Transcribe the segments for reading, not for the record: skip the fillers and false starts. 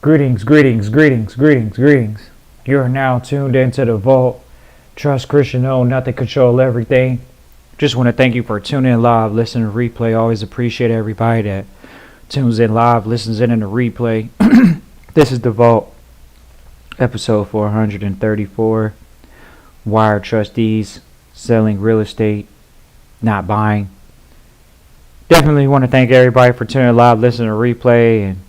Greetings, greetings, greetings, greetings, greetings. You are now tuned into the Vault. Trust Christian owned, not to control everything. Just want to thank you for tuning in live, listening to replay. Always appreciate everybody that tunes in live, listens in the replay. This is the Vault, episode 434. Why are trustees selling real estate, not buying? Definitely want to thank everybody for tuning in live, listening to replay, and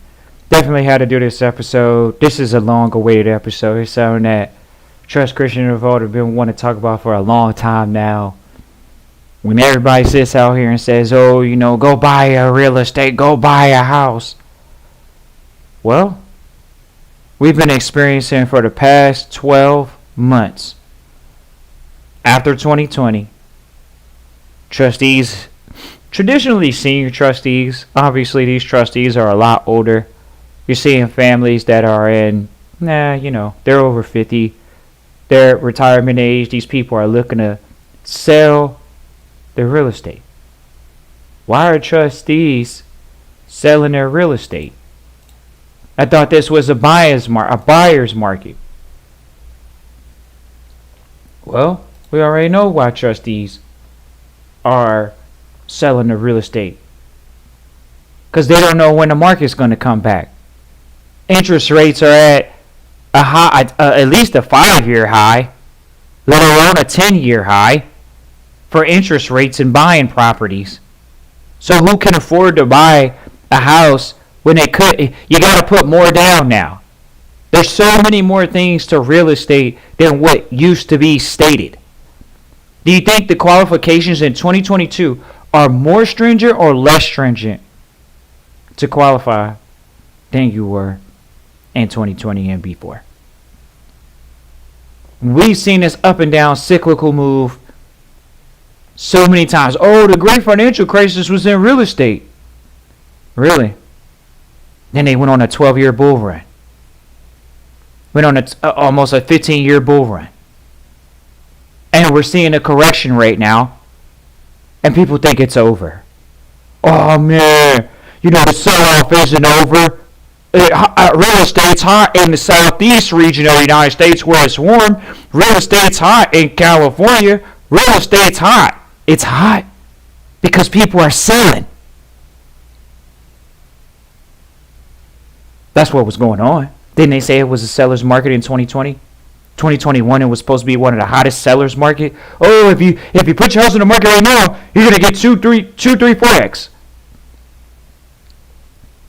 definitely had to do this episode. This is a long-awaited episode. It's something that Trust Christian and Vault have been wanting to talk about for a long time now. When everybody sits out here and says, oh, you know, go buy a real estate, go buy a house. Well, we've been experiencing for the past 12 months, after 2020, trustees, traditionally senior trustees, obviously these trustees are a lot older. You're seeing families that are they're over 50. They're retirement age. These people are looking to sell their real estate. Why are trustees selling their real estate? I thought this was a buyer's market. Well, we already know why trustees are selling the real estate. Because they don't know when the market's going to come back. Interest rates are at a high, at least a 5-year high, let alone a 10-year high for interest rates in buying properties. So who can afford to buy a house when they could? You got to put more down now. There's so many more things to real estate than what used to be stated. Do you think the qualifications in 2022 are more stringent or less stringent to qualify than you were in 2020 and before? We've seen this up and down cyclical move so many times. Oh, the great financial crisis was in real estate. Really? Then they went on a 12-year bull run. Went on almost a 15-year bull run. And we're seeing a correction right now. And people think it's over. Oh, man. The sell-off isn't over. Real estate's hot in the southeast region of the United States where it's warm. Real estate's hot in California. Real estate's hot. It's hot because people are selling. That's what was going on. Didn't they say it was a seller's market in 2020? 2021 it was supposed to be one of the hottest sellers market. Oh, if you put your house in the market right now, you're gonna get 2, 3, 4x.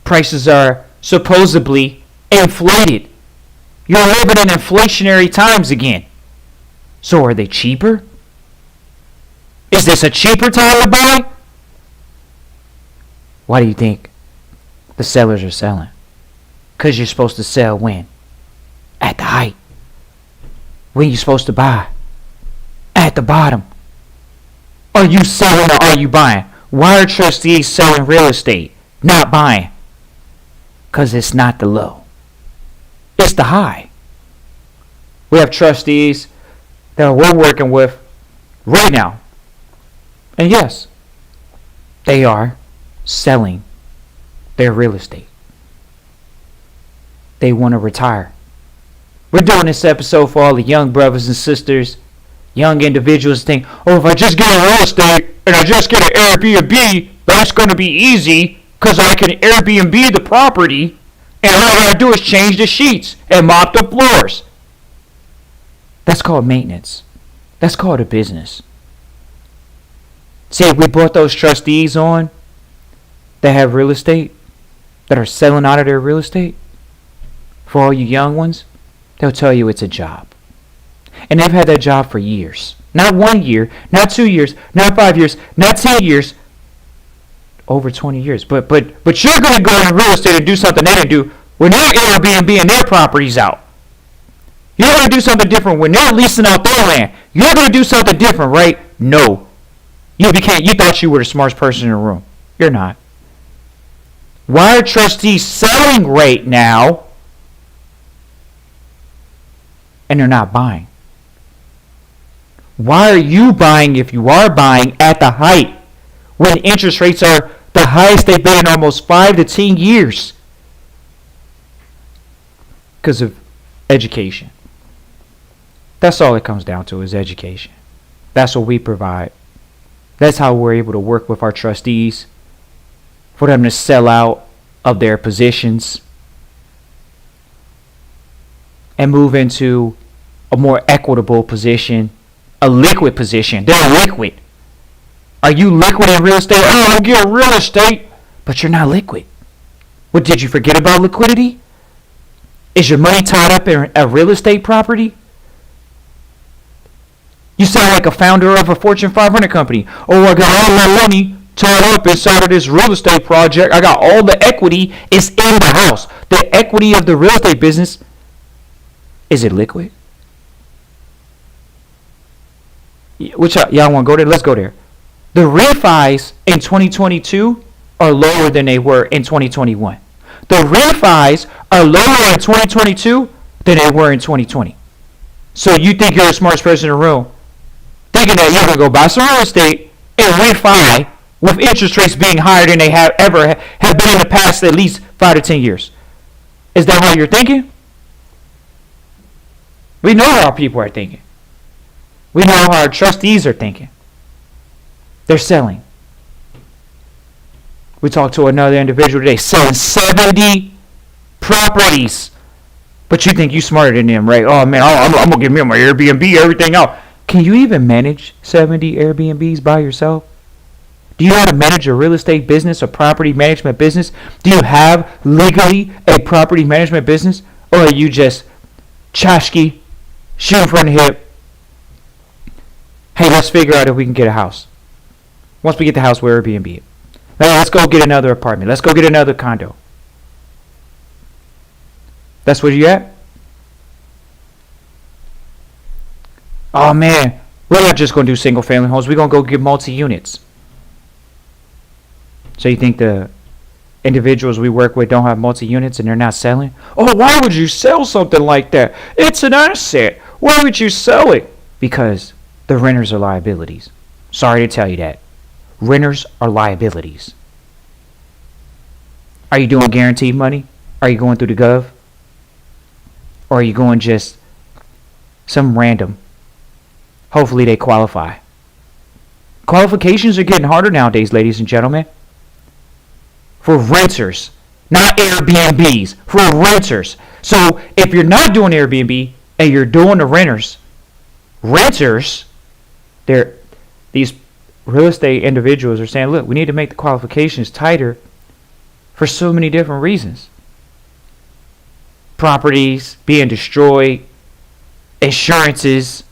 Prices are supposedly inflated. You're living in inflationary times again. So are they cheaper? Is this a cheaper time to buy? Why do you think the sellers are selling? Because you're supposed to sell when? At the height. When you're supposed to buy? At the bottom. Are you selling or are you buying? Why are trustees selling real estate, not buying? Because it's not the low. It's the high. We have trustees that we're working with right now. And yes, they are selling their real estate. They want to retire. We're doing this episode for all the young brothers and sisters, young individuals think, oh, if I just get a real estate and I just get an Airbnb, that's going to be easy because I can Airbnb the property and all I got to do is change the sheets and mop the floors. That's called maintenance. That's called a business. See, if we brought those trustees on that have real estate, that are selling out of their real estate, for all you young ones, they'll tell you it's a job. And they've had that job for years. Not 1 year, not 2 years, not 5 years, not 10 years, over 20 years. But you're going to go in real estate and do something they didn't do when they're Airbnb their properties out. You're going to do something different when they're leasing out their land. You're going to do something different, right? No. You thought you were the smartest person in the room. You're not. Why are trustees selling right now and they're not buying? Why are you buying if you are buying at the height when interest rates are the highest they've been in almost 5 to 10 years? Because of education. That's all it comes down to, is education. That's what we provide. That's how we're able to work with our trustees, for them to sell out of their positions and move into a more equitable position, a liquid position. They're liquid. Are you liquid in real estate? Oh, I get real estate, but you're not liquid. What, did you forget about liquidity? Is your money tied up in a real estate property? You sound like a founder of a Fortune 500 company. Oh, I got all my money tied up inside of this real estate project. I got all the equity is in the house. The equity of the real estate business, is it liquid? Which y'all want to go there? Let's go there. The refis in 2022 are lower than they were in 2021. The refis are lower in 2022 than they were in 2020. So you think you're the smartest person in the room, thinking that you're going to go buy some real estate and refi with interest rates being higher than they have ever have been in the past at least 5 to 10 years. Is that how you're thinking? We know how people are thinking. We know how our trustees are thinking. They're selling. We talked to another individual today selling 70 properties. But you think you smarter than them, right? Oh man, I'm going to give me my Airbnb, everything else. Can you even manage 70 Airbnbs by yourself? Do you know how to manage a real estate business, a property management business? Do you have legally a property management business? Or are you just tchotchke, shooting from the hip? Hey, let's figure out if we can get a house. Once we get the house, we'll Airbnb it. Let's go get another apartment. Let's go get another condo. That's where you at? Oh man, we're not just going to do single family homes. We're going to go get multi-units. So you think the individuals we work with don't have multi-units and they're not selling? Oh, why would you sell something like that? It's an asset. Why would you sell it? Because the renters are liabilities. Sorry to tell you that. Renters are liabilities. Are you doing guaranteed money? Are you going through the Gov? Or are you going just some random? Hopefully they qualify. Qualifications are getting harder nowadays, ladies and gentlemen. For renters, not Airbnbs, for renters. So if you're not doing Airbnb and you're doing the renters, these real estate individuals are saying, look, we need to make the qualifications tighter for so many different reasons. Properties being destroyed, insurances.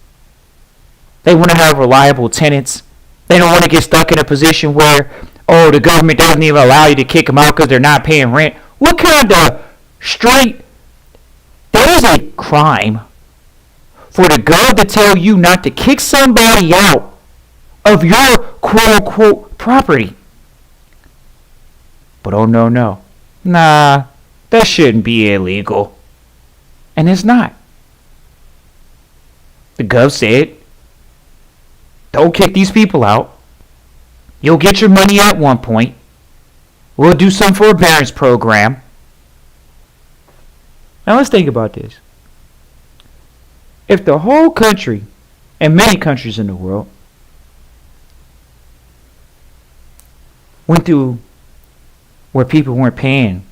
They want to have reliable tenants. They don't want to get stuck in a position where, oh, the government doesn't even allow you to kick them out because they're not paying rent. What kind of straight... There is a crime for the gov to tell you not to kick somebody out of your quote-unquote property. But oh no, nah, that shouldn't be illegal. And it's not. The gov said, don't kick these people out. You'll get your money at one point. We'll do some forbearance program. Now let's think about this. If the whole country, and many countries in the world, went through where people weren't paying,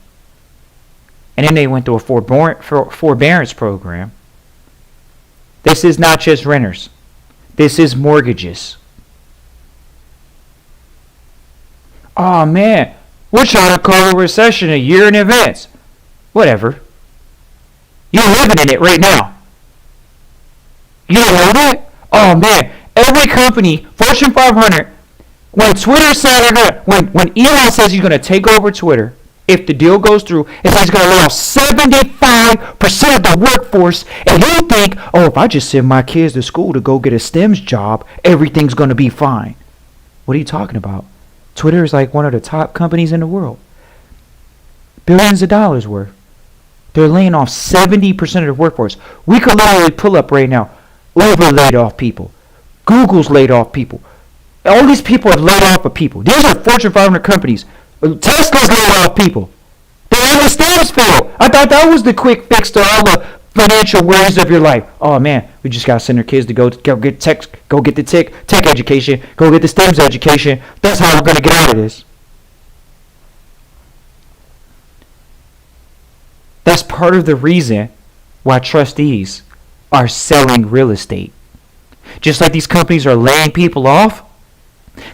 and then they went through a forbearance program. This is not just renters. This is mortgages. Oh man, we're trying to call a recession a year in advance. Whatever. You're living in it right now. You don't know that? Oh man, every company, Fortune 500, when Twitter said, when Elon says he's going to take over Twitter, if the deal goes through, it says he's going to lay off 75% of the workforce, and you think, oh, if I just send my kids to school to go get a STEM's job, everything's going to be fine. What are you talking about? Twitter is like one of the top companies in the world. Billions of dollars worth. They're laying off 70% of the workforce. We could literally pull up right now. Uber laid off people. Google's laid off people. All these people have laid off of people. These are Fortune 500 companies. Tesla's laid off people. They're Family stamps failed. I thought that was the quick fix to all the financial worries of your life. Oh man, we just gotta send our kids to go get tech education, go get the STEMS education. That's how we're gonna get out of this. That's part of the reason why trustees are selling real estate. Just like these companies are laying people off,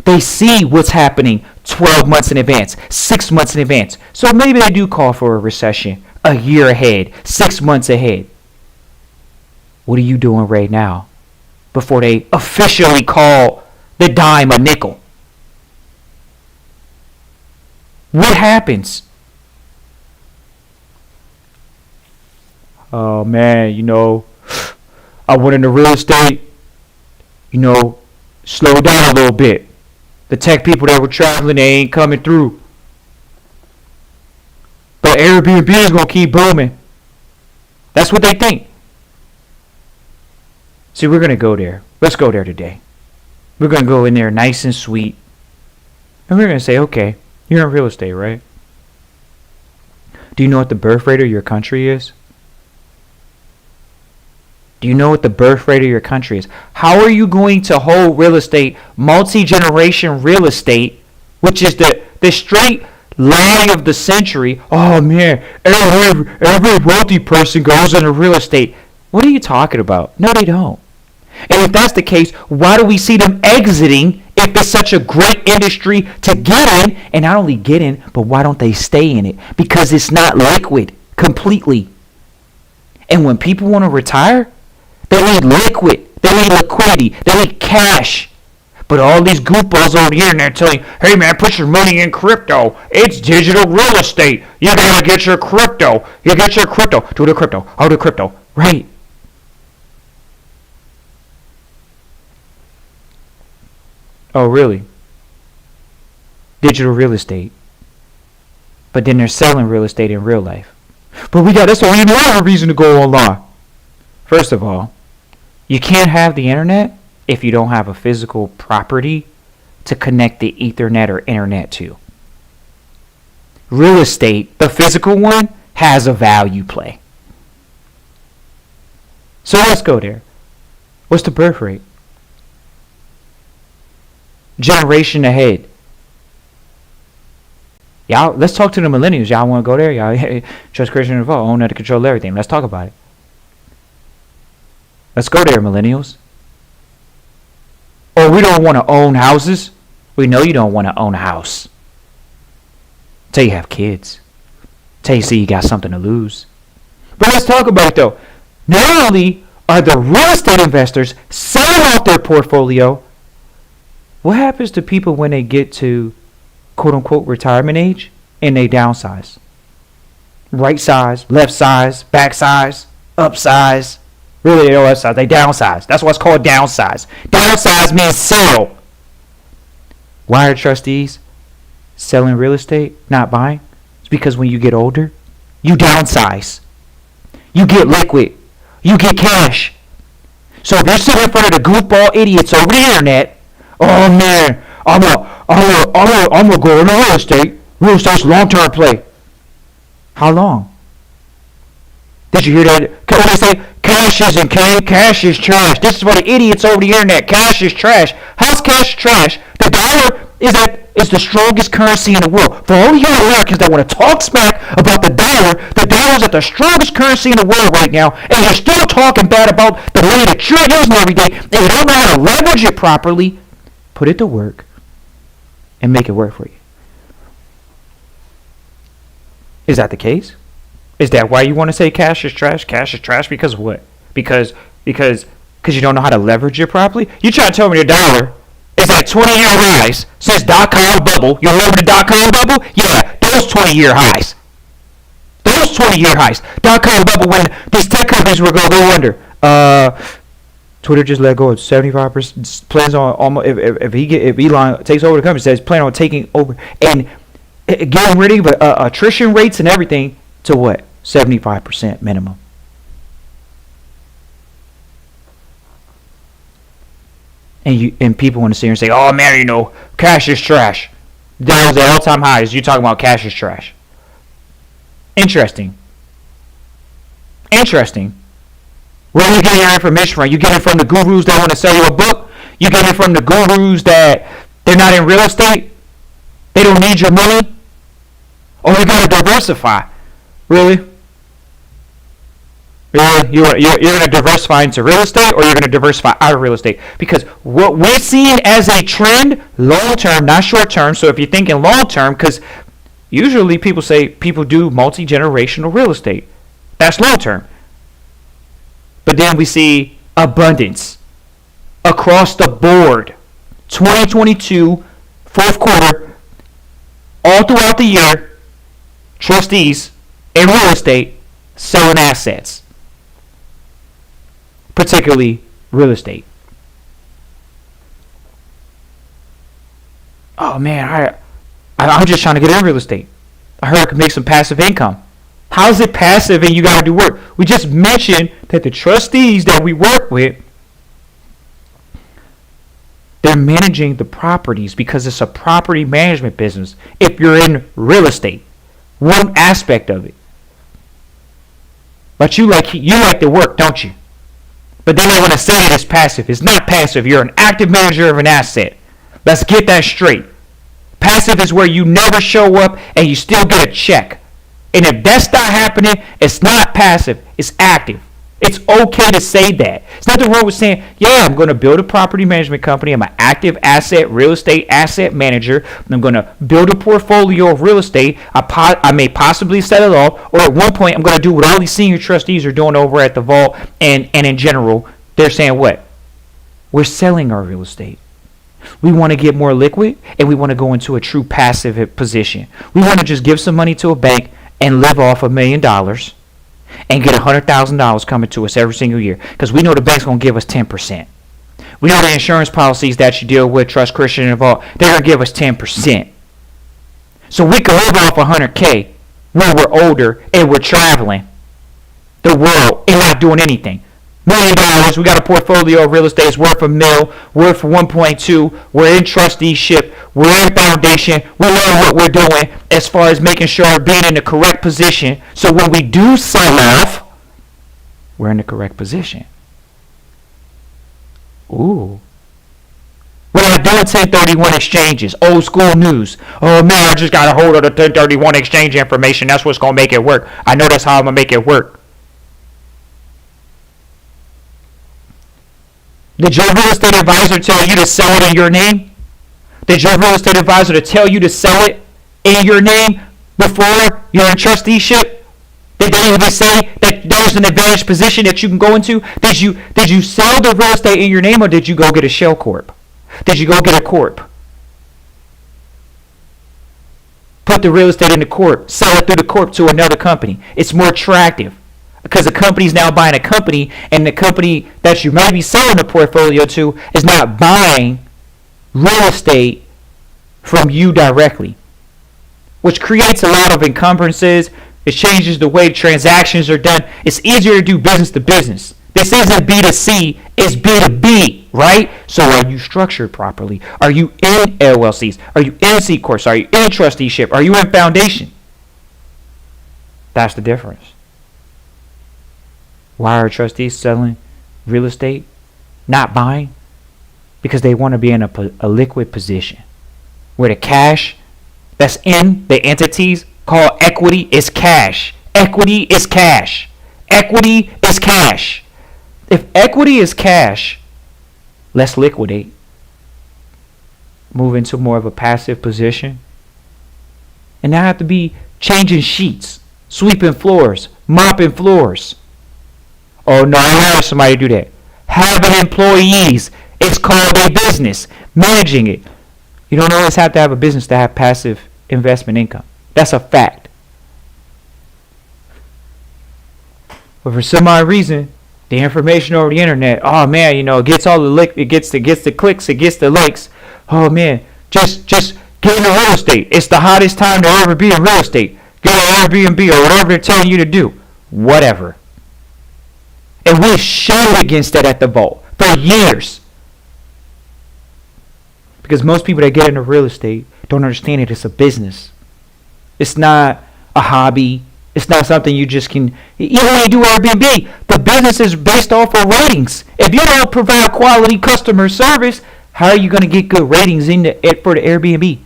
they see what's happening 12 months in advance, 6 months in advance. So maybe they do call for a recession a year ahead, 6 months ahead. What are you doing right now before they officially call the dime a nickel? What happens? Oh man, I went into real estate, slow down a little bit. The tech people that were traveling, they ain't coming through. But Airbnb is going to keep booming. That's what they think. See, we're going to go there. Let's go there today. We're going to go in there nice and sweet. And we're going to say, okay, you're in real estate, right? Do you know what the birth rate of your country is? Do you know what the birth rate of your country is? How are you going to hold real estate, multi-generation real estate, which is the straight lie of the century? Oh man, every wealthy person goes into real estate. What are you talking about? No, they don't. And if that's the case, why do we see them exiting if it's such a great industry to get in? And not only get in, but why don't they stay in it? Because it's not liquid completely. And when people want to retire, they need liquid. They need liquidity. They need cash. But all these goofballs over here and they're telling you, hey man, put your money in crypto. It's digital real estate. You gotta get your crypto. You get your crypto. Do the crypto. Oh, the crypto. Right. Oh, really? Digital real estate. But then they're selling real estate in real life. But that's only another reason to go online. First of all, you can't have the internet if you don't have a physical property to connect the Ethernet or internet to. Real estate, the physical one, has a value play. So let's go there. What's the birth rate? Generation ahead. Y'all, let's talk to the millennials. Y'all want to go there? Y'all trust Christian and own how to control everything. Let's talk about it. Let's go there, millennials. Or we don't want to own houses. We know you don't want to own a house. Till you have kids. Till you see you got something to lose. But let's talk about it though. Not only are the real estate investors selling off their portfolio, what happens to people when they get to quote unquote retirement age and they downsize? Right size, left size, back size, up size. Really, they don't upsize. They downsize. That's what's called downsize. Downsize means sell. Why are trustees selling real estate, not buying? It's because when you get older, you downsize. You get liquid. You get cash. So if you're sitting in front of the goofball idiots over the internet, oh man, I'm gonna go into real estate. Real estate's a long-term play. How long? Did you hear that? Can they say cash isn't king? Cash is trash. This is what the idiots over the internet. Cash is trash. How's cash trash? The dollar is the strongest currency in the world. For all you Americans that want to talk smack about the dollar is at the strongest currency in the world right now, and you're still talking bad about the money that you're using every day, and you don't know how to leverage it properly. Put it to work and make it work for you. Is that the case? Is that why you want to say cash is trash? Cash is trash because of what? Because you don't know how to leverage it properly? You try to tell me the dollar is at 20-year highs since dot-com bubble. You remember the dot-com bubble? Yeah, those 20-year highs. Those 20-year highs. Dot-com bubble when these tech companies were going to go under. Twitter just let go of 75%. Plans on almost if Elon takes over the company, says plan on taking over and getting rid of attrition rates and everything to what? 75% minimum. And people want to sit here and say, oh man, cash is trash. That was at all-time highs. You talking about cash is trash. Interesting. Interesting. Where are you getting your information from? You get it from the gurus that want to sell you a book? You get it from the gurus that they're not in real estate? They don't need your money? Or you got to diversify? Really? Really? You're going to diversify into real estate, or you're going to diversify out of real estate? Because what we're seeing as a trend, long term, not short term. So if you're thinking long term, because usually people say people do multi-generational real estate. That's long term. But then we see abundance across the board. 2022, fourth quarter, all throughout the year, trustees in real estate selling assets, particularly real estate. Oh man, I'm just trying to get in real estate. I heard I could make some passive income. How is it passive and you got to do work? We just mentioned that the trustees that we work with, they're managing the properties because it's a property management business. If you're in real estate, one aspect of it. But you like the work, don't you? But then they want to say it is passive. It's not passive. You're an active manager of an asset. Let's get that straight. Passive is where you never show up and you still get a check. And if that's not happening, it's not passive. It's active. It's okay to say that. There's nothing wrong with saying, yeah, I'm going to build a property management company. I'm an active asset, real estate asset manager. I'm going to build a portfolio of real estate. I may possibly sell it all. Or at one point, I'm going to do what all these senior trustees are doing over at the vault. And in general, they're saying what? We're selling our real estate. We want to get more liquid, and we want to go into a true passive position. We want to just give some money to a bank and live off $1 million and get $100,000 coming to us every single year, because we know the bank's going to give us 10%. We know the insurance policies that you deal with, Trust, Christian, and Vault, they're going to give us 10%. So we can live off $100K when we're older and we're traveling the world and not doing anything. $1 million, we got a portfolio of real estate, it's worth $1 million, worth 1.2, we're in trusteeship, we're in foundation, we know what we're doing as far as making sure we're being in the correct position, so when we do sell off, we're in the correct position. Ooh. We're not doing 1031 exchanges, old school news. Oh man, I just got a hold of the 1031 exchange information, that's what's going to make it work. I know that's how I'm going to make it work. Did your real estate advisor tell you to sell it in your name? Did your real estate advisor tell you to sell it in your name before you're in trusteeship? Did they even say that there's an advantage position that you can go into? Did you sell the real estate in your name, or did you go get a shell corp? Did you go get a corp? Put the real estate in the corp, sell it through the corp to another company. It's more attractive. Because the company's now buying a company, and the company that you might be selling the portfolio to is not buying real estate from you directly, which creates a lot of encumbrances. It changes the way transactions are done. It's easier to do business to business. This isn't B2C, it's B2B, right? So are you structured properly? Are you in LLCs? Are you in C Corps? Are you in trusteeship? Are you in foundation? That's the difference. Why are trustees selling real estate, not buying? Because they want to be in a liquid position where the cash that's in the entities called equity is cash. Equity is cash. Equity is cash. If equity is cash, let's liquidate. Move into more of a passive position. And now have to be changing sheets, sweeping floors, mopping floors. Oh no, I don't have somebody do that. Having employees, it's called a business. Managing it. You don't always have to have a business to have passive investment income. That's a fact. But for some odd reason, the information over the internet, oh man, it gets all the it gets the clicks, it gets the likes. Oh man, just get into real estate. It's the hottest time to ever be in real estate. Get an Airbnb or whatever they're telling you to do. Whatever. And we showed against that at the vault for years. Because most people that get into real estate don't understand it. It's a business. It's not a hobby. It's not something you just can. Even when you do Airbnb, the business is based off of ratings. If you don't provide quality customer service, how are you going to get good ratings for the Airbnb?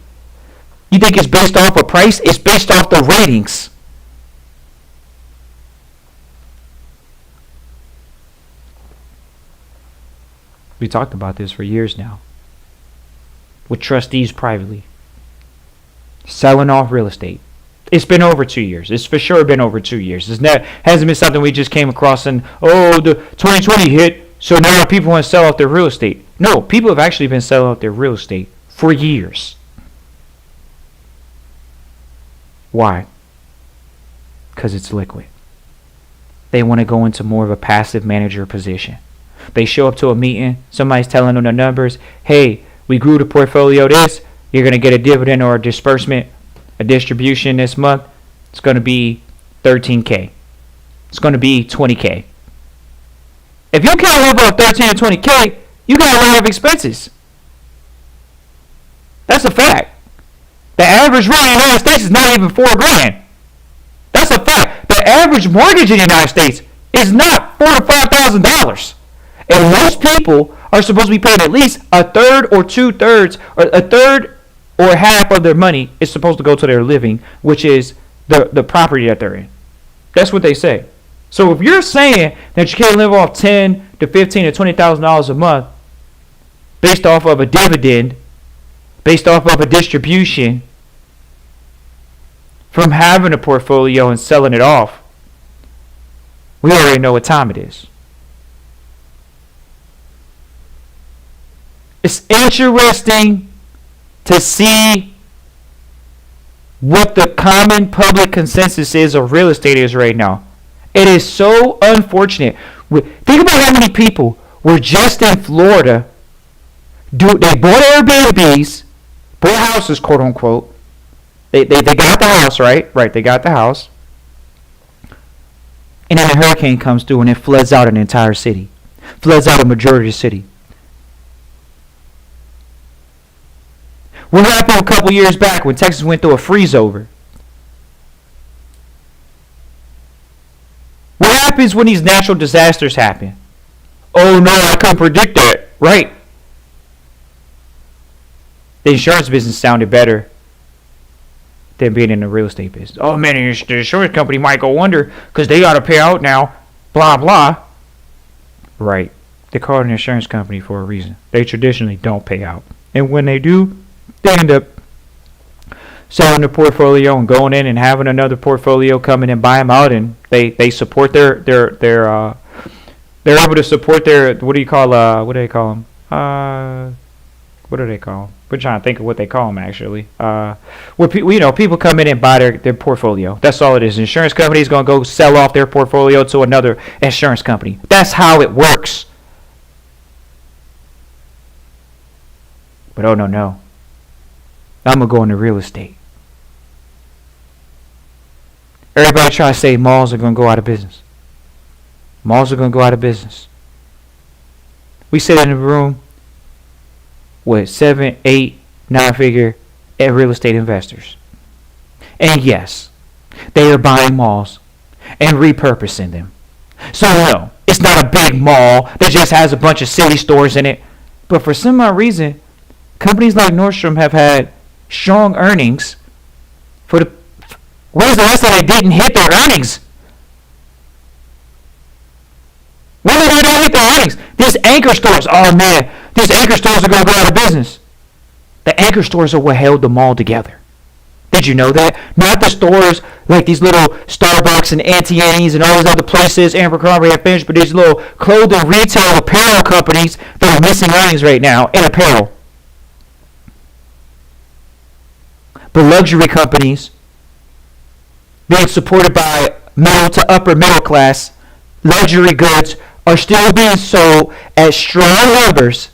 You think it's based off of price? It's based off the ratings. We talked about this for years now. With trustees privately. Selling off real estate. It's been over 2 years. It's for sure been over 2 years. Hasn't been something we just came across and, the 2020 hit, so now people want to sell off their real estate. No, people have actually been selling off their real estate for years. Why? Because it's liquid. They want to go into more of a passive manager position. They show up to a meeting, somebody's telling them the numbers. Hey, we grew the portfolio this. You're going to get a dividend or a disbursement, a distribution this month. It's going to be $13K. It's going to be $20K. If you can't live off $13 or $20K, you got a lot of expenses. That's a fact. The average rent in the United States is not even $4,000. That's a fact. The average mortgage in the United States is not $4,000 to $5,000. And most people are supposed to be paying at least a third or 2/3, or a third or half of their money is supposed to go to their living, which is the property that they're in. That's what they say. So if you're saying that you can't live off $10,000 to $15,000 to $20,000 a month based off of a dividend, based off of a distribution from having a portfolio and selling it off, we already know what time it is. It's interesting to see what the common public consensus is of real estate is right now. It is so unfortunate. Think about how many people were just in Florida. They bought Airbnbs, bought houses, quote unquote. They got the house, right? Right, they got the house. And then a hurricane comes through and it floods out an entire city. Floods out a majority of the city. What happened a couple years back when Texas went through a freeze over? What happens when these natural disasters happen? Oh no, I couldn't predict that. Right. The insurance business sounded better than being in the real estate business. Oh man, the insurance company might go under because they got to pay out now. Blah, blah. Right. They call it an insurance company for a reason. They traditionally don't pay out. And when they do, they end up selling their portfolio and going in and having another portfolio come in and buy them out, and they support they're able to support their what do they call them? What do they call them? We're trying to think of what they call them actually. Where people come in and buy their portfolio. That's all it is. Insurance company's gonna go sell off their portfolio to another insurance company. That's how it works. But oh no. I'm going to go into real estate. Everybody try to say malls are going to go out of business. Malls are going to go out of business. We sit in a room with 7, 8, 9-figure real estate investors. And yes, they are buying malls and repurposing them. So no, it's not a big mall that just has a bunch of city stores in it. But for some odd reason, companies like Nordstrom have had strong earnings when's the last time they didn't hit their earnings? When did they not hit their earnings? These anchor stores, oh man, these anchor stores are going to go out of business. The anchor stores are what held the mall together. Did you know that? Not the stores like these little Starbucks and Auntie Annie's and all those other places, Abercrombie and Fitch, but these little clothing retail apparel companies that are missing earnings right now in apparel. But luxury companies being supported by middle to upper middle class luxury goods are still being sold at strong numbers.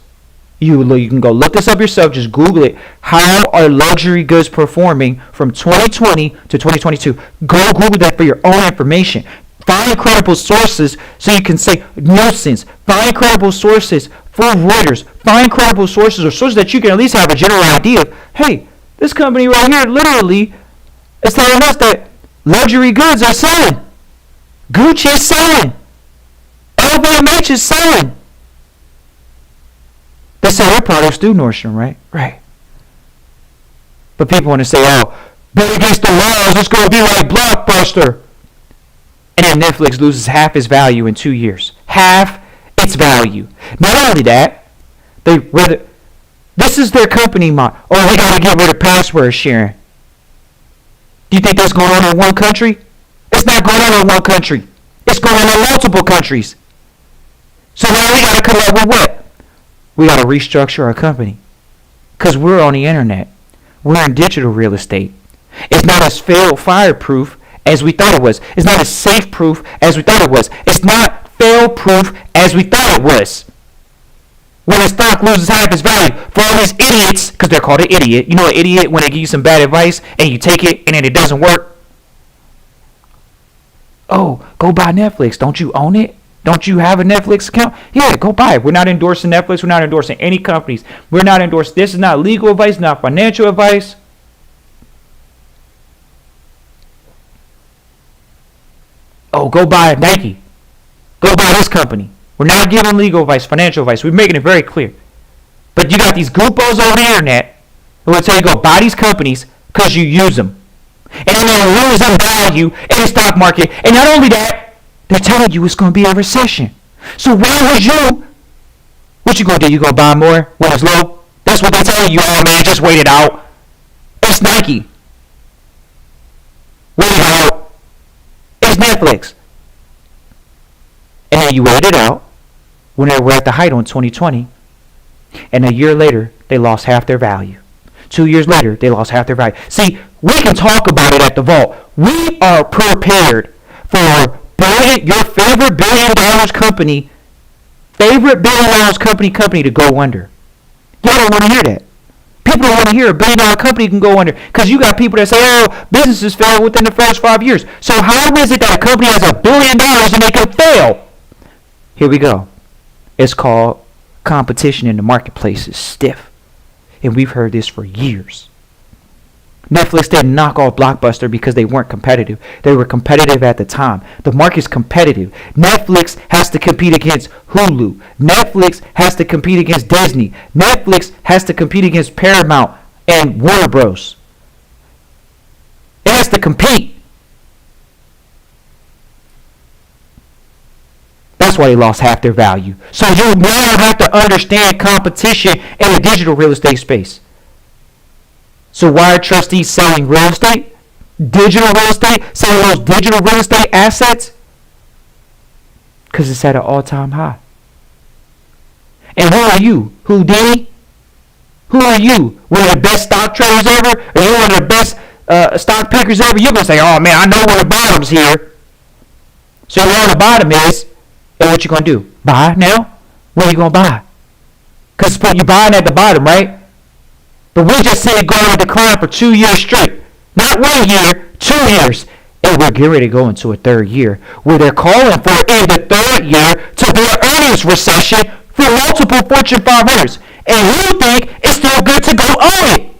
You can go look this up yourself. Just Google it. How are luxury goods performing from 2020 to 2022? Go Google that for your own information. Find credible sources so you can say Nielsen's. Find credible sources for Reuters. Find credible sources or sources that you can at least have a general idea of, hey, this company right here literally is telling us that luxury goods are selling. Gucci is selling. LVMH is selling. They sell their products through Nordstrom, right? Right. But people want to say, oh, bet against the laws, it's going to be like Blockbuster. And then Netflix loses half its value in 2 years. Half its value. Not only that, this is their company model. Oh, they got to get rid of password sharing. Do you think that's going on in one country? It's not going on in one country. It's going on in multiple countries. So now we got to come up with what? We got to restructure our company. Because we're on the internet. We're in digital real estate. It's not as fireproof as we thought it was. It's not as safe-proof as we thought it was. It's not fail-proof as we thought it was. When a stock loses half its value, for all these idiots, because they're called an idiot. You know an idiot when they give you some bad advice and you take it and then it doesn't work? Oh, go buy Netflix. Don't you own it? Don't you have a Netflix account? Yeah, go buy it. We're not endorsing Netflix. We're not endorsing any companies. We're not endorsing. This is not legal advice, not financial advice. Oh, go buy Nike. Go buy this company. We're not giving legal advice, financial advice. We're making it very clear. But you got these goofballs over the internet who will tell you go buy these companies because you use them. And then they'll lose their value in the stock market. And not only that, they're telling you it's going to be a recession. So why would you? What you going to do? You going to buy more when it's low? That's what they're telling you. Oh, man, just wait it out. It's Nike. Wait it out. It's Netflix. And then you wait it out when they were at the height on 2020. And a year later, they lost half their value. 2 years later, they lost half their value. See, we can talk about it at the vault. We are prepared for your favorite $1 billion company to go under. Y'all don't want to hear that. People don't want to hear a $1 billion company can go under because you got people that say, oh, businesses fail within the first 5 years. So how is it that a company has $1 billion and they can fail? Here we go. It's called competition in the marketplace is stiff. And we've heard this for years. Netflix didn't knock off Blockbuster because they weren't competitive. They were competitive at the time. The market's competitive. Netflix has to compete against Hulu. Netflix has to compete against Disney. Netflix has to compete against Paramount and Warner Bros. It has to compete. That's why they lost half their value. So you now have to understand competition in the digital real estate space. So why are trustees selling real estate? Digital real estate? Selling those digital real estate assets? Because it's at an all-time high. And who are you? Houdini? Who are you? One of the best stock traders ever? Are you one of the best stock pickers ever? You're going to say, oh man, I know where the bottom's here. So you know where the bottom is. And what you going to do? Buy now? What are you going to buy? Because you're buying at the bottom, right? But we just see it go on a decline for 2 years straight. Not 1 year, 2 years. And we're getting ready to go into a third year where they're calling for in the third year to be an earnings recession for multiple Fortune 500s. And you think it's still good to go on it.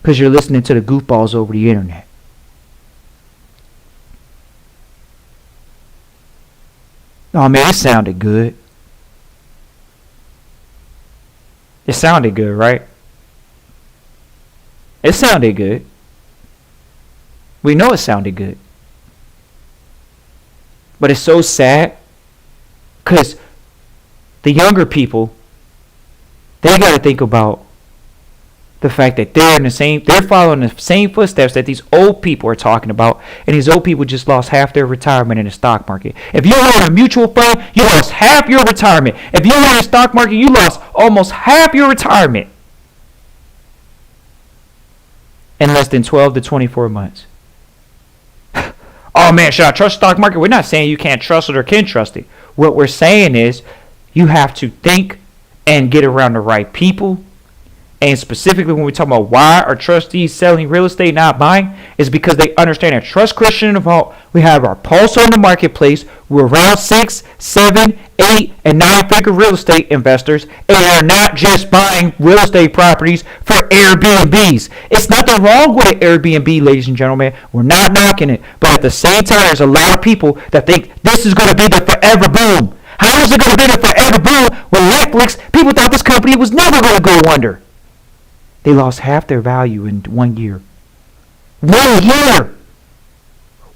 Because you're listening to the goofballs over the internet. Oh man, it sounded good. It sounded good, right? It sounded good. We know it sounded good. But it's so sad because the younger people, they got to think about the fact that they're following the same footsteps that these old people are talking about, and these old people just lost half their retirement in the stock market. If you own a mutual fund, you lost half your retirement. If you own a stock market, you lost almost half your retirement in less than 12 to 24 months. Oh man, should I trust the stock market? We're not saying you can't trust it or can trust it. What we're saying is you have to think and get around the right people and specifically when we talk about why are trustees selling real estate, not buying, is because they understand that Trust Christian in the Vault, we have our pulse on the marketplace. We're around 6, 7, 8, and 9-figure real estate investors, and are not just buying real estate properties for Airbnbs. It's nothing wrong with an Airbnb, ladies and gentlemen. We're not knocking it, but at the same time, there's a lot of people that think this is going to be the forever boom. How is it going to be the forever boom when Netflix, people thought this company was never going to go under? They lost half their value in 1 year. 1 year!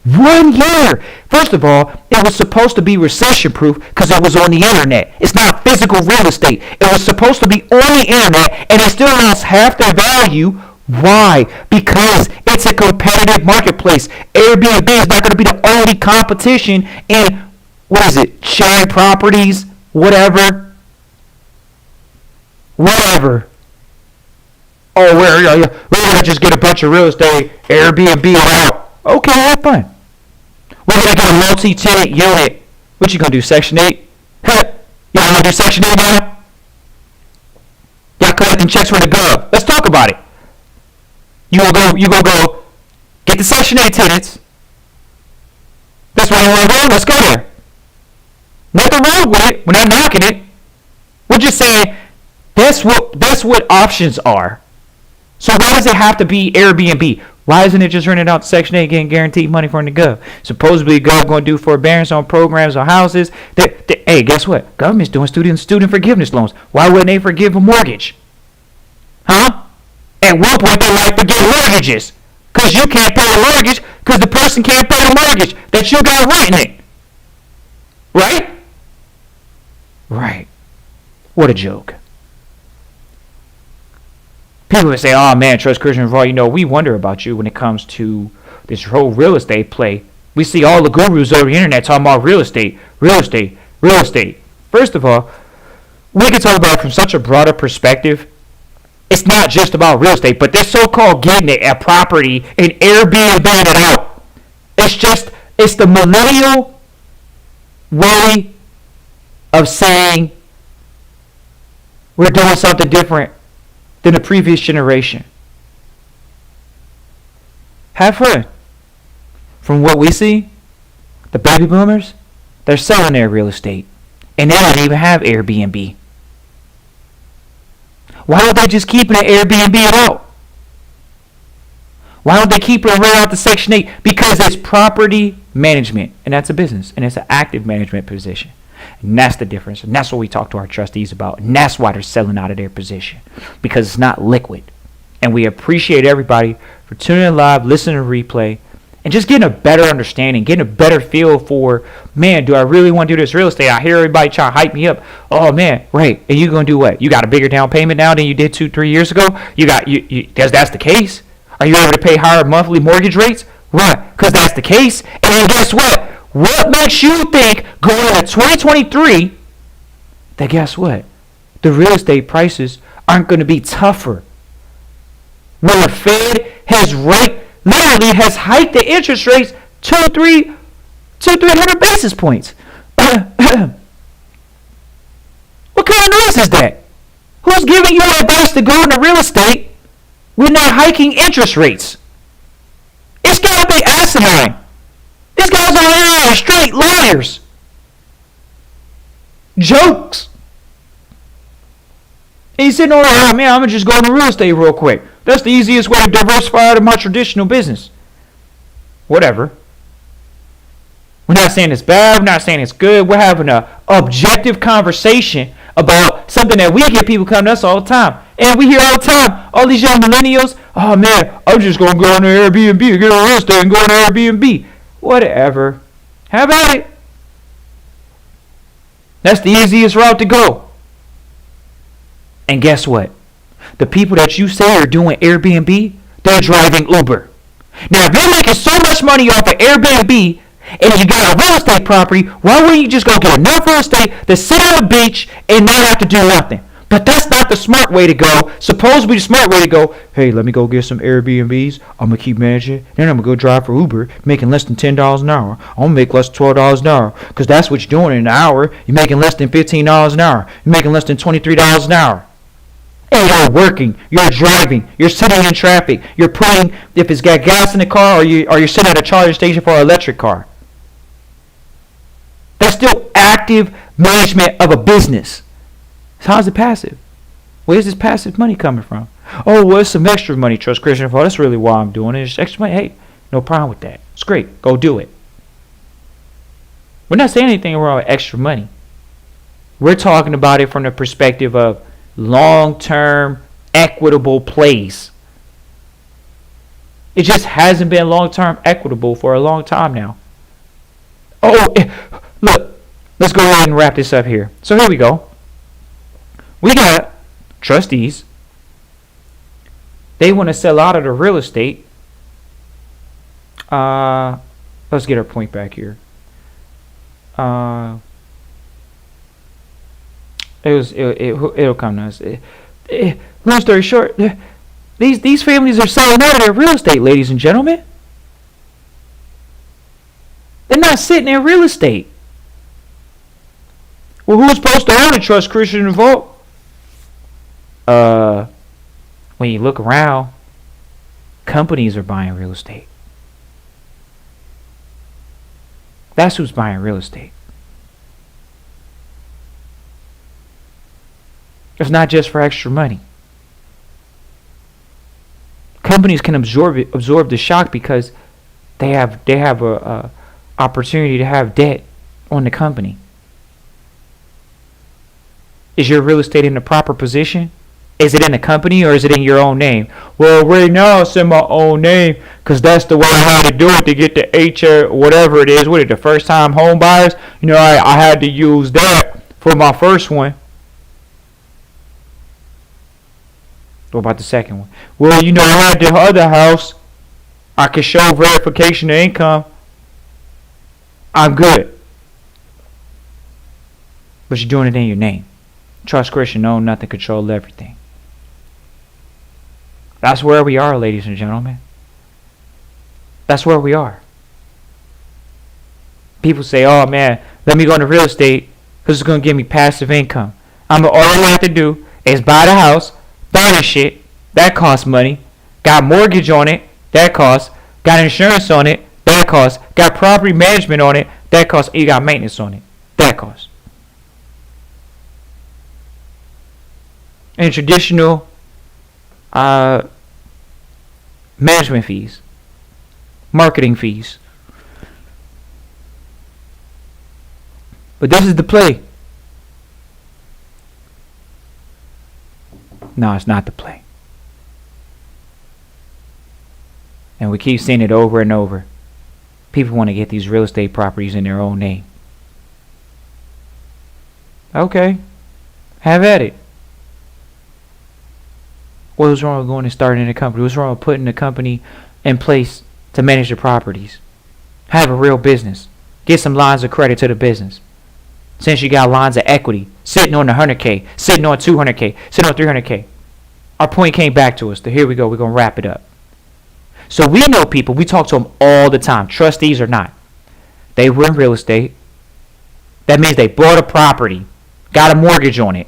1 year! First of all, it was supposed to be recession-proof because it was on the internet. It's not physical real estate. It was supposed to be on the internet, and they still lost half their value. Why? Because it's a competitive marketplace. Airbnb is not going to be the only competition in, what is it, sharing properties, whatever. Oh, we're going to just get a bunch of real estate, Airbnb it out. Okay, have fun. We're going to get a multi-tenant unit. What you going to do, Section 8? Y'all want to do Section 8 now? Y'all collecting checks from the gov. Let's talk about it. You gonna go get the Section 8 tenants. That's where you want to go. Let's go there. Nothing wrong with it. We're not knocking it. We're just saying that's what options are. So why does it have to be Airbnb? Why isn't it just rented out to Section 8 getting guaranteed money from the gov? Supposedly the gov going to do forbearance on programs on houses. Hey, guess what? Government's doing student forgiveness loans. Why wouldn't they forgive a mortgage? Huh? At one point they like forgive mortgages. Because you can't pay a mortgage because the person can't pay the mortgage that you got renting it. Right? Right. What a joke. People would say, oh man, Trust Christian Vault, we wonder about you when it comes to this whole real estate play. We see all the gurus over the internet talking about real estate. First of all, we can talk about it from such a broader perspective. It's not just about real estate, but this so-called getting it at property and Airbnb it out. It's the millennial way of saying we're doing something different than the previous generation. Have fun. From what we see, the baby boomers, they're selling their real estate. And they don't even have Airbnb. Why don't they just keep it at Airbnb it out? Why don't they keep it right out to Section 8? Because it's property management. And that's a business. And it's an active management position. And that's the difference. And that's what we talk to our trustees about. And that's why they're selling out of their position. Because it's not liquid. And we appreciate everybody for tuning in live, listening to replay, and just getting a better understanding, getting a better feel for, man, do I really want to do this real estate? I hear everybody try to hype me up. Oh, man, right. And you're going to do what? You got a bigger down payment now than you did 2-3 years ago? Because that's the case. Are you able to pay higher monthly mortgage rates? Right, because that's the case. And then guess what? What makes you think going into 2023 that guess what? The real estate prices aren't going to be tougher. When the Fed literally has hiked the interest rates 200-300 basis points. What kind of noise is that? Who's giving you advice to go into real estate when they're hiking interest rates? It's got to be asinine. These guys on here are straight liars. Jokes. And he's sitting over there, oh, man, I'm going to just go into real estate real quick. That's the easiest way to diversify out of my traditional business. Whatever. We're not saying it's bad. We're not saying it's good. We're having an objective conversation about something that we get people come to us all the time. And we hear all the time, all these young millennials, oh, man, I'm just going to go on Airbnb, get on real estate and go on Airbnb. Whatever. Have at it. That's the easiest route to go. And guess what? The people that you say are doing Airbnb, they're driving Uber. Now, if you're making so much money off of Airbnb and you got a real estate property, why wouldn't you just go get enough real estate to sit on the beach and not have to do nothing? But that's not the smart way to go. Supposedly the smart way to go, hey, let me go get some Airbnbs. I'm going to keep managing. Then I'm going to go drive for Uber, making less than $10 an hour. I'm going to make less than $12 an hour because that's what you're doing in an hour. You're making less than $15 an hour. You're making less than $23 an hour. And you're working, you're driving, you're sitting in traffic, you're putting, if it's got gas in the car, or you're sitting at a charging station for an electric car. That's still active management of a business. So how's it passive? Where's this passive money coming from? Oh, well, it's some extra money, Trust Christian. That's really why I'm doing it. It's extra money. Hey, no problem with that. It's great. Go do it. We're not saying anything wrong with extra money. We're talking about it from the perspective of long-term, equitable plays. It just hasn't been long-term equitable for a long time now. Oh, look, let's go ahead and wrap this up here. So here we go. We got trustees. They want to sell out of the real estate. Let's get our point back here. It'll come to us. Long story short, these families are selling out of their real estate, ladies and gentlemen. They're not sitting in real estate. Well, who's supposed to own a Trust Christian Vault? When you look around, companies are buying real estate. That's who's buying real estate. It's not just for extra money. Companies can absorb the shock because they have a opportunity to have debt on the company. Is your real estate in the proper position? Is it in the company or is it in your own name? Well, right now it's in my own name because that's the way I had to do it to get the HR, whatever it is. What is it, the first time home buyers? I had to use that for my first one. What about the second one? Well, I had the other house. I could show verification of income. I'm good. But you're doing it in your name. Trust Christian, own nothing, control everything. That's where we are, ladies and gentlemen. That's where we are. People say, oh man, let me go into real estate because it's going to give me passive income. All I have to do is buy the house, buy the shit, that costs money, got mortgage on it, that costs, got insurance on it, that costs, got property management on it, that costs, you got maintenance on it, that costs. And traditional management fees, marketing fees. But this is the play. No, it's not the play. And we keep seeing it over and over. People want to get these real estate properties in their own name. Okay, have at it. What's wrong with going and starting a company? What's wrong with putting a company in place to manage the properties? Have a real business. Get some lines of credit to the business. Since you got lines of equity, sitting on 100K, sitting on 200K, sitting on 300K. Our point came back to us. So here we go. We're going to wrap it up. So we know people. We talk to them all the time. Trustees or not. They were in real estate. That means they bought a property, got a mortgage on it.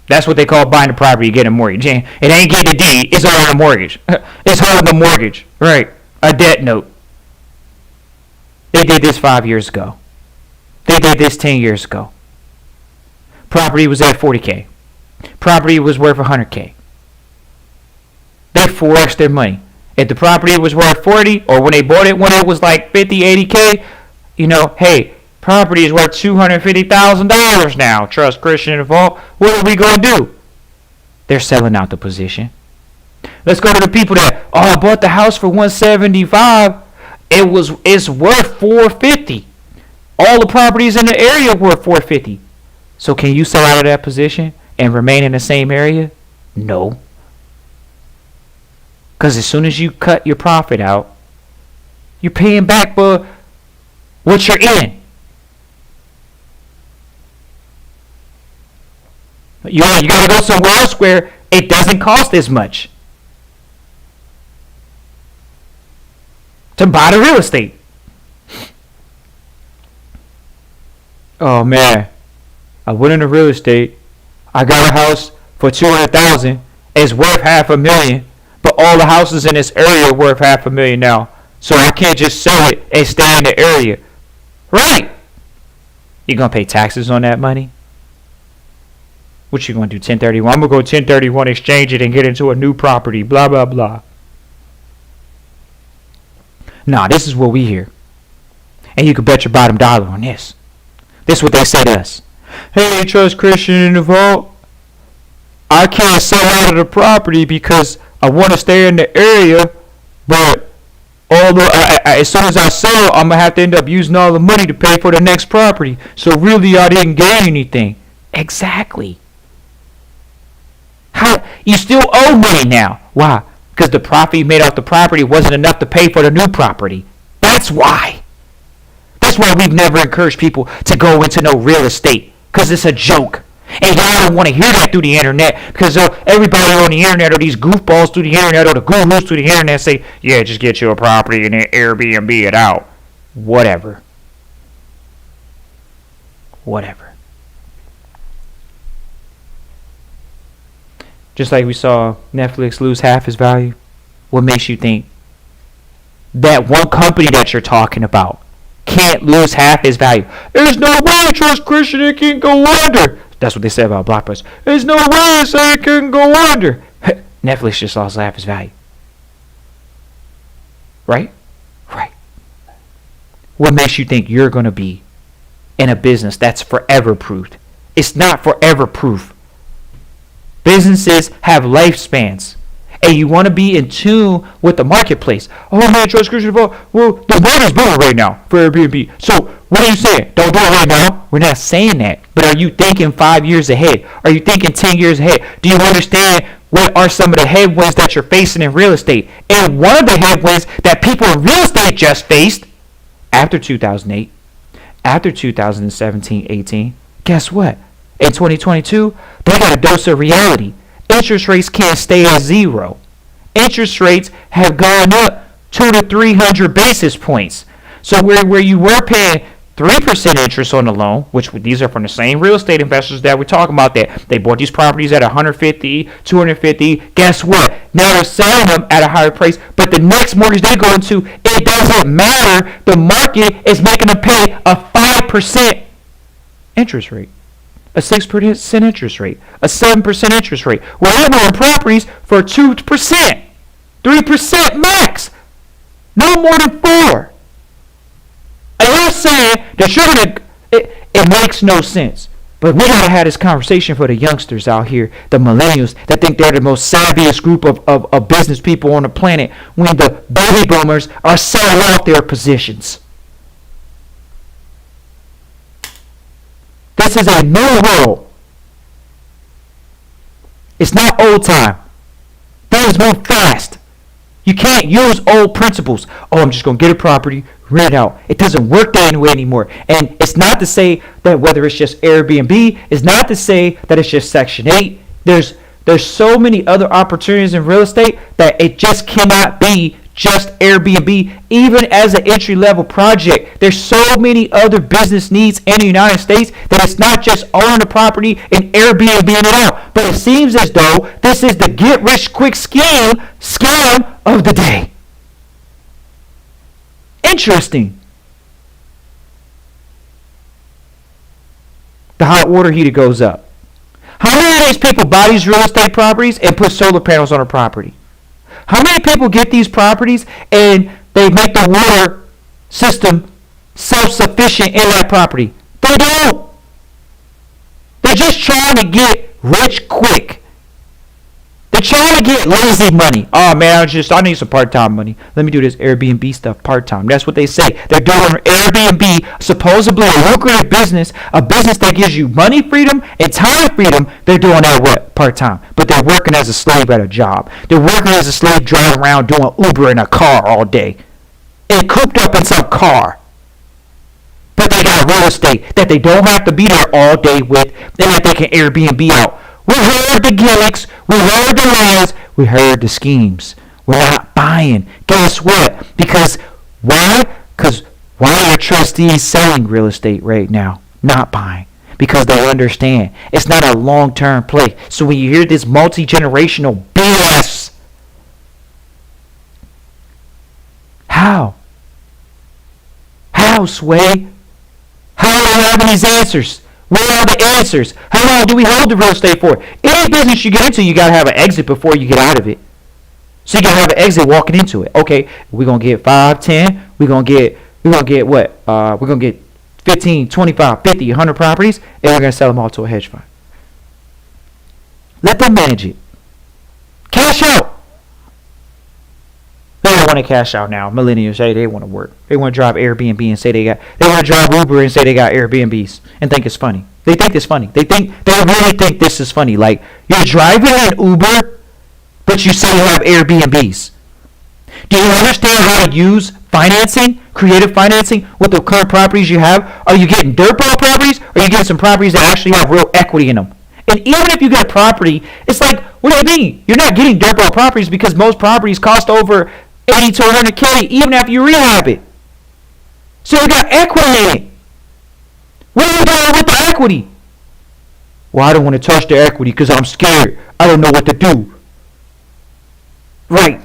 That's what they call buying a property. You get a mortgage. It ain't getting a deed. It's holding a mortgage. It's holding a mortgage. Right. A debt note. They did this 5 years ago. They did this 10 years ago. Property was at 40K. Property was worth 100K. They 4x their money. If the property was worth 40, or when they bought it when it was like 50, 80K, hey, property is worth $250,000 now. Trust Christian Vault. What are we going to do? They're selling out the position. Let's go to the people that, I bought the house for $175. It's worth $450. All the properties in the area were $450. So can you sell out of that position and remain in the same area? No. Because as soon as you cut your profit out, you're paying back for what you're in. You got to go somewhere else where it doesn't cost as much to buy the real estate. Oh man, I went into real estate. I got a house for $200,000 is worth $500,000, but all the houses in this area are worth $500,000 now. So I can't just sell it and stay in the area. Right. You gonna pay taxes on that money? What you gonna do, 1031? I'm gonna go 1031, exchange it, and get into a new property, blah, blah, blah. Nah, this is what we hear. And you can bet your bottom dollar on this. This is what they say to us. Hey, Trust Christian in the Vault. I can't sell out of the property because I want to stay in the area, but as soon as I sell, I'm going to have to end up using all the money to pay for the next property. So really, I didn't gain anything. Exactly. You still owe money now. Why? Because the profit you made off the property wasn't enough to pay for the new property. That's why. That's why we've never encouraged people to go into no real estate. Because it's a joke. And y'all don't want to hear that through the internet. Because everybody on the internet, or these goofballs through the internet, or the gurus through the internet say, yeah, just get you a property and then Airbnb it out. Whatever. Just like we saw Netflix lose half its value. What makes you think that one company that you're talking about can't lose half its value? There's no way Trust Christian it can go under. That's what they said about Blockbuster. There's no way it can go under. Netflix just lost half its value. Right? Right. What makes you think you're going to be in a business that's forever proofed? It's not forever proof. Businesses have lifespans. And you want to be in tune with the marketplace. Oh man, Trust Christian, well, the market's booming right now for Airbnb. So what are you saying? Don't do it right now? We're not saying that. But are you thinking 5 years ahead? Are you thinking 10 years ahead? Do you understand what are some of the headwinds that you're facing in real estate? And one of the headwinds that people in real estate just faced after 2008, after 2017-18, guess what? In 2022, they got a dose of reality. Interest rates can't stay at zero. Interest rates have gone up 200 to 300 basis points. So where you were paying 3% interest on the loan, which these are from the same real estate investors that we're talking about, that they bought these properties at 150, 250. Guess what? Now they're selling them at a higher price, but the next mortgage they go into, it doesn't matter. The market is making them pay a 5% interest rate, a 6% interest rate, a 7% interest rate. Well, they're buying properties for 2%, 3% max, no more than 4%. And you're saying that you're going to, it makes no sense. But we got to have this conversation for the youngsters out here, the millennials, that think they're the most savviest group of business people on the planet, when the baby boomers are selling off their positions. This is a new world. It's not old time. Things move fast. You can't use old principles. Oh, I'm just going to get a property, rent it out. It doesn't work that way anymore. And it's not to say that whether it's just Airbnb, it's not to say that it's just Section 8. There's so many other opportunities in real estate that it just cannot be just Airbnb, even as an entry-level project. There's so many other business needs in the United States that it's not just owning a property and Airbnb it out. But it seems as though this is the get-rich-quick scam of the day. Interesting. The hot water heater goes up. How many of these people buy these real estate properties and put solar panels on a property? How many people get these properties and they make the water system self-sufficient in that property? They don't. They're just trying to get rich quick. They're trying to get lazy money. Oh man, I need some part-time money. Let me do this Airbnb stuff part-time. That's what they say. They're doing Airbnb, supposedly a lucrative business, a business that gives you money freedom and time freedom. They're doing that what? Part-time. But they're working as a slave at a job. They're working as a slave driving around doing Uber in a car all day. And cooped up in some car. But they got real estate that they don't have to be there all day with, and that they can Airbnb out. We heard the gimmicks, we heard the lies, we heard the schemes. We're not buying. Guess what? Because why? Because why are trustees selling real estate right now? Not buying. because they'll understand it's not a long-term play. So when you hear this multi-generational BS, how? How, Sway? How are we having these answers? Where are the answers? How long do we hold the real estate for? Any business you get into, you got to have an exit before you get out of it. So you got to have an exit walking into it. Okay, we're going to get 5, 10. We're going to get what? We're going to get 15, 25, 50, 100 properties, and we're going to sell them all to a hedge fund. Let them manage it. Cash out. They don't want to cash out now. Millennials say they want to work. They want to drive Airbnb and say they want to drive Uber and say they got Airbnbs and think it's funny. They think it's funny. They really think this is funny. Like, you're driving an Uber, but you say you have Airbnbs. Do you understand how to use financing, creative financing, with the current properties you have? Are you getting dirtball properties, or are you getting some properties that actually have real equity in them? And even if you get a property, it's like, what do you mean? You're not getting dirtball properties because most properties cost over 80 to 100K even after you rehab it. So you got equity in it. What are you doing with the equity? Well, I don't want to touch the equity because I'm scared. I don't know what to do. Right.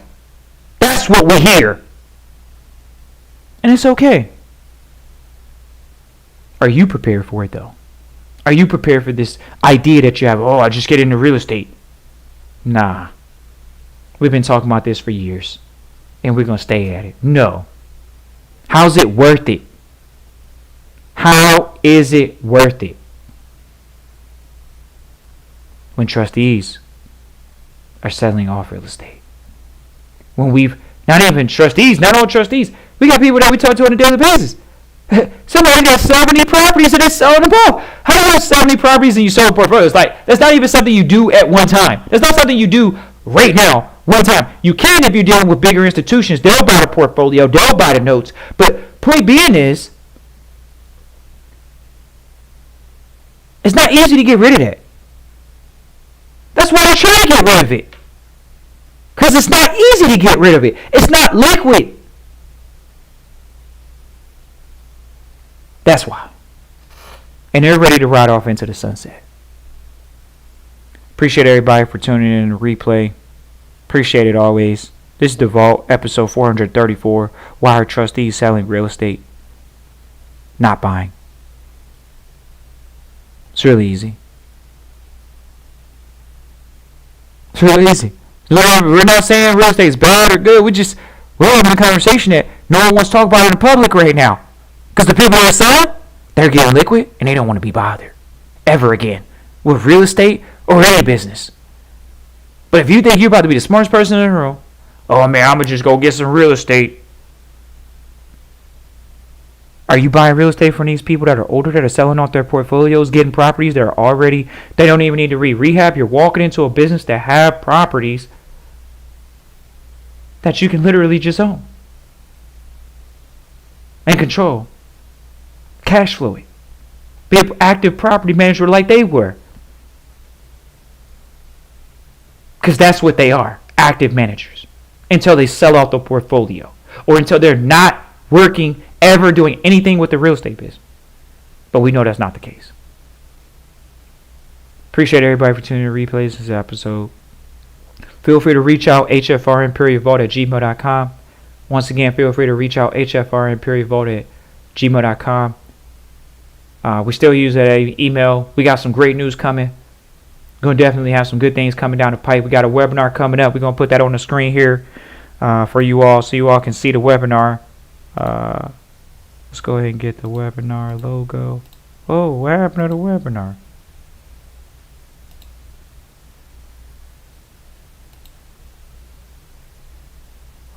That's what we hear. And it's okay. Are you prepared for it, though? Are you prepared for this idea that you have, oh, I just get into real estate? Nah. We've been talking about this for years. And we're going to stay at it. No. How's it worth it? How is it worth it? When trustees are selling off real estate. When we've, not even trustees, not all trustees, we got people that we talk to on a daily basis. Somebody got 70 properties and they're selling them off. How do you have 70 properties and you sell portfolios? Like, that's not even something you do at one time. That's not something you do right now, one time. You can if you're dealing with bigger institutions. They'll buy the portfolio. They'll buy the notes. But point being is, it's not easy to get rid of that. That's why they're trying to get rid of it. Because it's not easy to get rid of it. It's not liquid. That's why. And they're ready to ride off into the sunset. Appreciate everybody for tuning in to replay. Appreciate it always. This is The Vault, episode 434. Why are trustees selling real estate? Not buying. It's really easy. It's really easy. We're not saying real estate is bad or good. We're having a conversation that no one wants to talk about it in public right now. Because the people that are selling, they're getting liquid and they don't want to be bothered ever again with real estate or any business. But if you think you're about to be the smartest person in the room, oh man, I'm going to just go get some real estate. Are you buying real estate from these people that are older, that are selling off their portfolios, getting properties that are already, they don't even need to rehab? You're walking into a business that have properties that you can literally just own and control. Cash flow it. Be an active property manager like they were. Because that's what they are, active managers. Until they sell off the portfolio. Or until they're not working, ever doing anything with the real estate business. But we know that's not the case. Appreciate everybody for tuning in to replays this episode. Feel free to reach out, hfrn.vault@gmail.com. Once again, feel free to reach out, hfrn.vault@gmail.com. We still use that email. We got some great news coming. Going to definitely have some good things coming down the pipe. We got a webinar coming up. We're going to put that on the screen here for you all so you all can see the webinar. Let's go ahead and get the webinar logo. Oh, what happened to the webinar?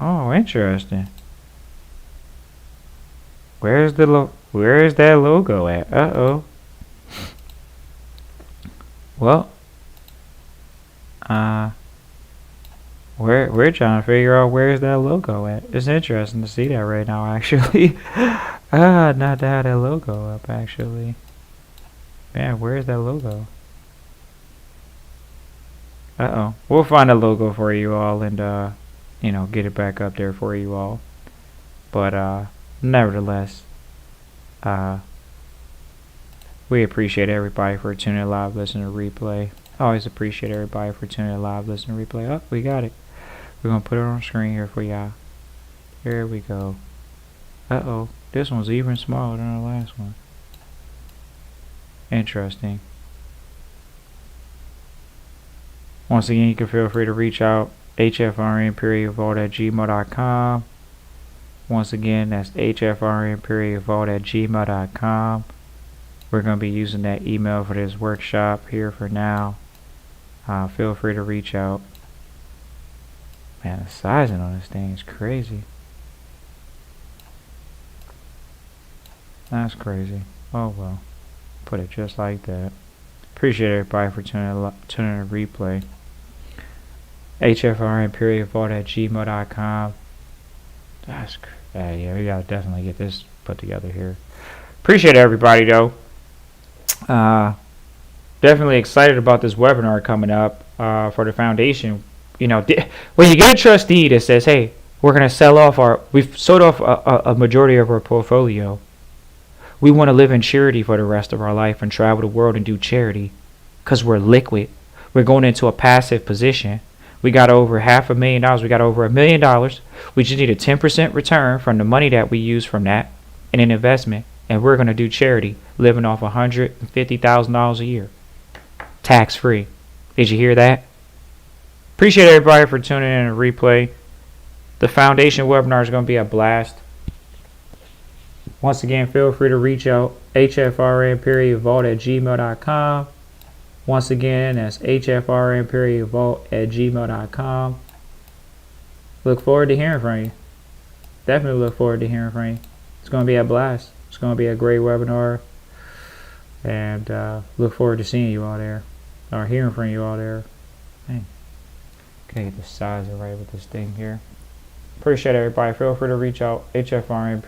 Oh, interesting. Where's that logo at? Uh-oh. Well, we're trying to figure out where's that logo at. It's interesting to see that right now, actually. Not to have that logo up, actually. Man, where's that logo? Uh-oh. We'll find a logo for you all and, get it back up there for you all. But, nevertheless, We appreciate everybody for tuning in live, listening to replay. I always appreciate everybody for tuning in live, listening to replay. Oh, we got it. We're going to put it on screen here for y'all. Here we go. Uh-oh. This one's even smaller than the last one. Interesting. Once again, you can feel free to reach out. hfrn.vault@gmail.com. Once again, that's hfrn.vault@gmail.com. We're going to be using that email for this workshop here for now. Feel free to reach out. Man, the sizing on this thing is crazy. That's crazy. Oh well. Put it just like that. Appreciate everybody for tuning in the replay. hfrn.vault@gmail.com. That's yeah, we gotta definitely get this put together here. Appreciate everybody though. Definitely excited about this webinar coming up for the foundation. You know, when you get a trustee that says, "Hey, we're gonna sell off we've sold off a majority of our portfolio. We want to live in charity for the rest of our life and travel the world and do charity, cause we're liquid. We're going into a passive position. We got over $500,000. We got over $1 million. We just need a 10% return from the money that we use from that in an investment, and we're gonna do charity, living off $150,000 a year, tax free." Did you hear that? Appreciate everybody for tuning in and replay. The foundation webinar is going to be a blast. Once again, feel free to reach out. hfrn.vault@gmail.com. Once again, that's hfrn.vault@gmail.com. Look forward to hearing from you. Definitely look forward to hearing from you. It's going to be a blast. It's going to be a great webinar. And look forward to seeing you all there. Or hearing from you all there. Dang. Okay, get the size right with this thing here. Appreciate everybody. Feel free to reach out. hfrn.